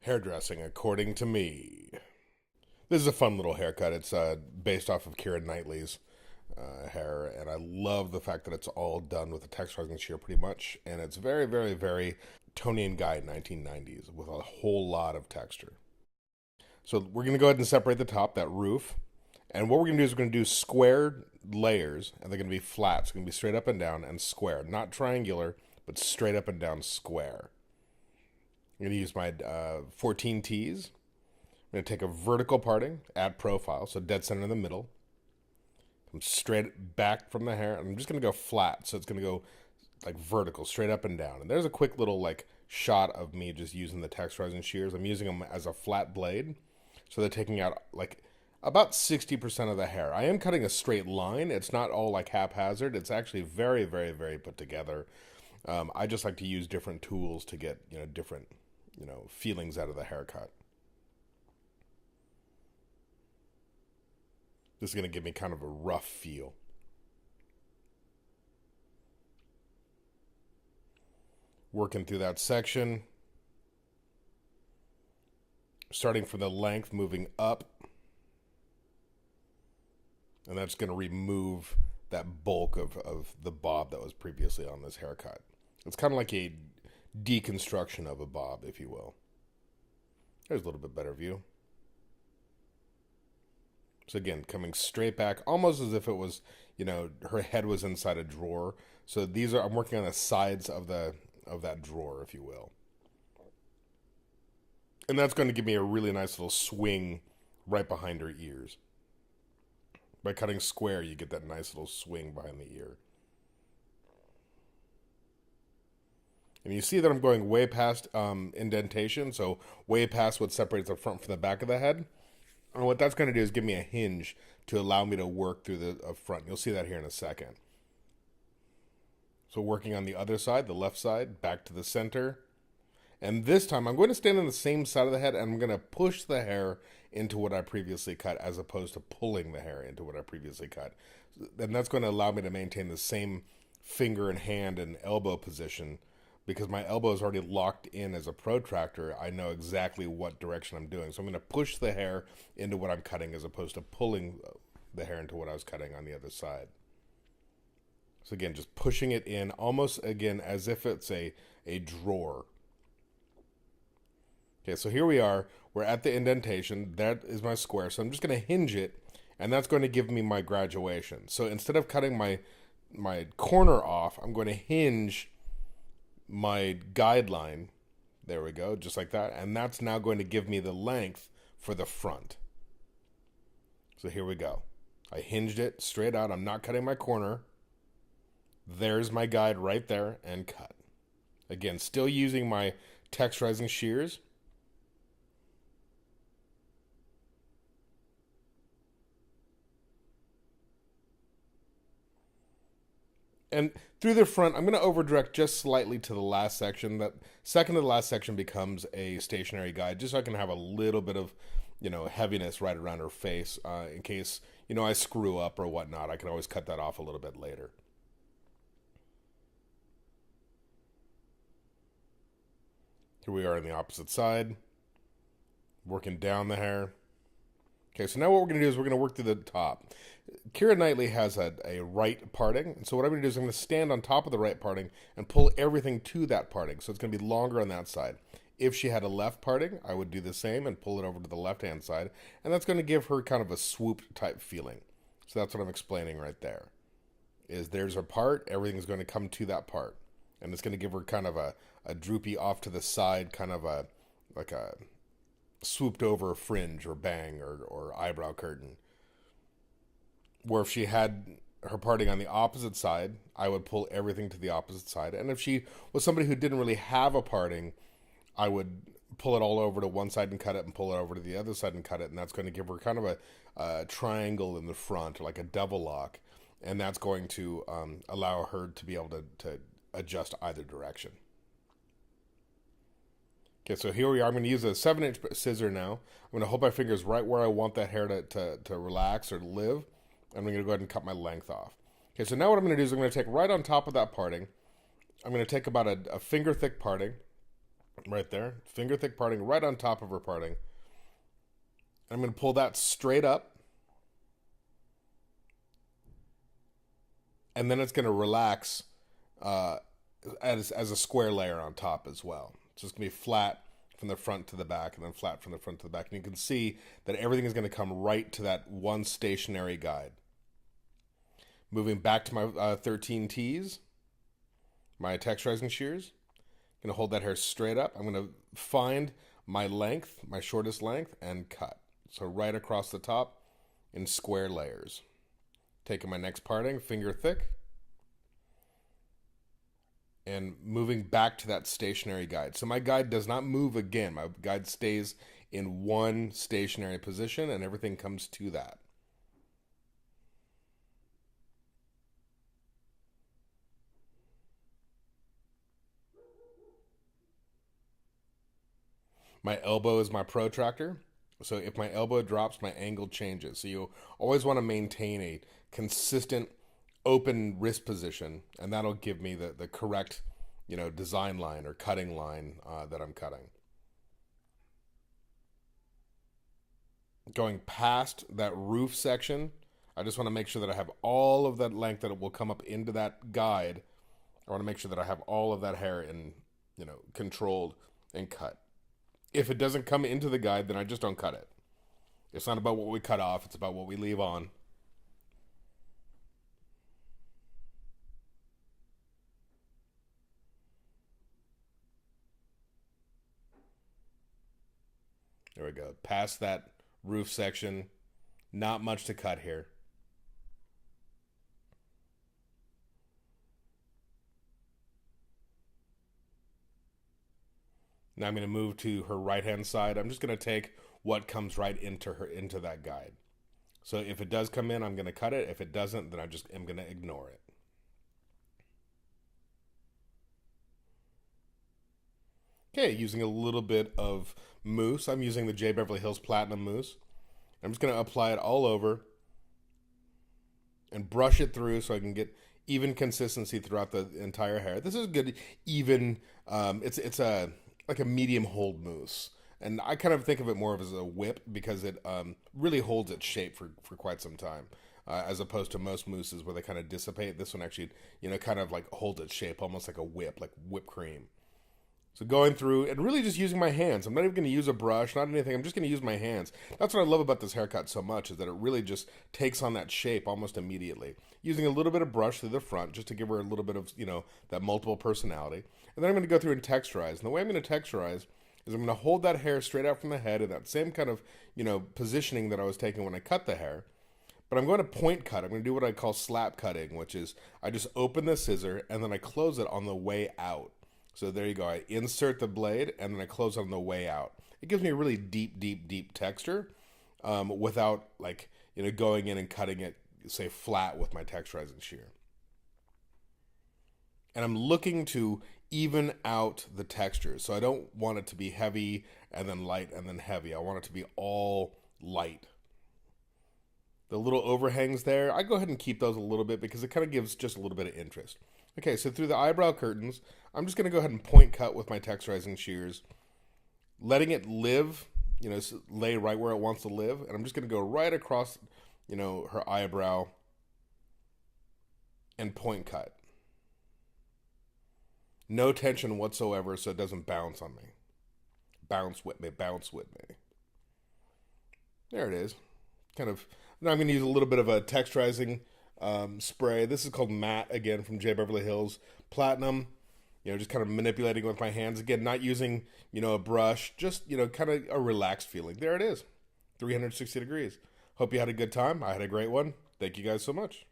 Hairdressing, according to me. This is a fun little haircut. It's based off of Keira Knightley's hair, and I love the fact that it's all done with a texturizing shear pretty much, and it's very, very, very Tony and Guy 1990s with a whole lot of texture. So we're going to go ahead and separate the top, that roof, and what we're going to do is we're going to do square layers, and they're going to be flat. So it's going to be straight up and down and square, not triangular, but straight up and down square. I'm going to use my 14 T's. I'm going to take a vertical parting, add profile, so dead center in the middle. Come straight back from the hair. I'm just going to go flat, so it's going to go like vertical, straight up and down. And there's a quick little like shot of me just using the texturizing shears. I'm using them as a flat blade, so they're taking out like about 60% of the hair. I am cutting a straight line. It's not all like haphazard. It's actually very, very, very put together. I just like to use different tools to get different feelings out of the haircut. This is going to give me kind of a rough feel. Working through that section. Starting from the length, moving up. And that's going to remove that bulk of the bob that was previously on this haircut. It's kind of like a deconstruction of a bob, if you will. There's a little bit better view. So again, coming straight back, almost as if it was, her head was inside a drawer. So I'm working on the sides of that drawer, if you will. And that's going to give me a really nice little swing right behind her ears. By cutting square, you get that nice little swing behind the ear. And you see that I'm going way past indentation, so way past what separates the front from the back of the head. And what that's going to do is give me a hinge to allow me to work through the front. You'll see that here in a second. So working on the other side, the left side, back to the center. And this time I'm going to stand on the same side of the head and I'm going to push the hair into what I previously cut as opposed to pulling the hair into what I previously cut. And that's going to allow me to maintain the same finger and hand and elbow position. Because my elbow is already locked in as a protractor, I know exactly what direction I'm doing. So I'm going to push the hair into what I'm cutting as opposed to pulling the hair into what I was cutting on the other side. So again, just pushing it in almost again as if it's a drawer. Okay, so here we are. We're at the indentation. That is my square. So I'm just going to hinge it, and that's going to give me my graduation. So instead of cutting my corner off, I'm going to hinge my guideline, there we go, just like that, and that's now going to give me the length for the front. So here we go. I hinged it straight out. I'm not cutting my corner. There's my guide right there, and cut. Again, still using my texturizing shears. And through the front, I'm going to over direct just slightly to the last section. That second to the last section becomes a stationary guide, just so I can have a little bit of, heaviness right around her face in case, I screw up or whatnot. I can always cut that off a little bit later. Here we are on the opposite side, working down the hair. Okay, so now what we're going to do is we're going to work through the top. Keira Knightley has a right parting, and so what I'm going to do is I'm going to stand on top of the right parting and pull everything to that parting, so it's going to be longer on that side. If she had a left parting, I would do the same and pull it over to the left-hand side, and that's going to give her kind of a swoop-type feeling. So that's what I'm explaining right there. There's her part, everything's going to come to that part, and it's going to give her kind of a droopy off to the side, kind of like a swooped over fringe or bang or eyebrow curtain. Where if she had her parting on the opposite side, I would pull everything to the opposite side. And if she was somebody who didn't really have a parting, I would pull it all over to one side and cut it and pull it over to the other side and cut it. And that's going to give her kind of a triangle in the front, or like a double lock. And that's going to allow her to be able to adjust either direction. Okay, so here we are. I'm going to use a 7-inch scissor now. I'm going to hold my fingers right where I want that hair to relax or to live. I'm going to go ahead and cut my length off. Okay, so now what I'm going to do is I'm going to take right on top of that parting. I'm going to take about a finger thick parting. right there. Finger thick parting right on top of her parting. I'm going to pull that straight up, and then it's going to relax uh, as a square layer on top as well. So it's going to be flat from the front to the back, and then flat from the front to the back. And you can see that everything is going to come right to that one stationary guide. Moving back to my 13 T's, my texturizing shears. I'm going to hold that hair straight up. I'm going to find my length, my shortest length, and cut. So right across the top in square layers. Taking my next parting, finger thick, and moving back to that stationary guide. So my guide does not move again. My guide stays in one stationary position, and everything comes to that. My elbow is my protractor. So if my elbow drops, my angle changes. So you always want to maintain a consistent open wrist position, and that'll give me the correct, design line or cutting line that I'm cutting. Going past that roof section, I just want to make sure that I have all of that length that it will come up into that guide. I want to make sure that I have all of that hair controlled and cut. If it doesn't come into the guide, then I just don't cut it. It's not about what we cut off, it's about what we leave on. There we go. Past that roof section, not much to cut here. Now I'm going to move to her right hand side. I'm just going to take what comes right into that guide. So if it does come in, I'm going to cut it. If it doesn't, then I just am going to ignore it. Okay, using a little bit of mousse. I'm using the J. Beverly Hills Platinum Mousse. I'm just going to apply it all over and brush it through so I can get even consistency throughout the entire hair. This is good, even. It's a like a medium hold mousse, and I kind of think of it more of as a whip because it really holds its shape for quite some time, as opposed to most mousses where they kind of dissipate. This one actually, kind of like holds its shape, almost like a whip, like whipped cream. So going through and really just using my hands. I'm not even going to use a brush, not anything. I'm just going to use my hands. That's what I love about this haircut so much, is that it really just takes on that shape almost immediately. Using a little bit of brush through the front just to give her a little bit of, that multiple personality. And then I'm going to go through and texturize. And the way I'm going to texturize is I'm going to hold that hair straight out from the head in that same kind of, positioning that I was taking when I cut the hair. But I'm going to point cut. I'm going to do what I call slap cutting, which is I just open the scissor and then I close it on the way out. So there you go. I insert the blade and then I close on the way out. It gives me a really deep, deep, deep texture without going in and cutting it, say, flat with my texturizing shear. And I'm looking to even out the texture. So I don't want it to be heavy and then light and then heavy. I want it to be all light. The little overhangs there, I go ahead and keep those a little bit because it kind of gives just a little bit of interest. Okay, so through the eyebrow curtains, I'm just going to go ahead and point cut with my texturizing shears, letting it live, lay right where it wants to live. And I'm just going to go right across, her eyebrow and point cut. No tension whatsoever so it doesn't bounce on me. Bounce with me, bounce with me. There it is. Kind of. Now I'm going to use a little bit of a texturizing spray. This is called Matte, again, from J. Beverly Hills Platinum. Just kind of manipulating with my hands. Again, not using, a brush. Just, kind of a relaxed feeling. There it is. 360 degrees. Hope you had a good time. I had a great one. Thank you guys so much.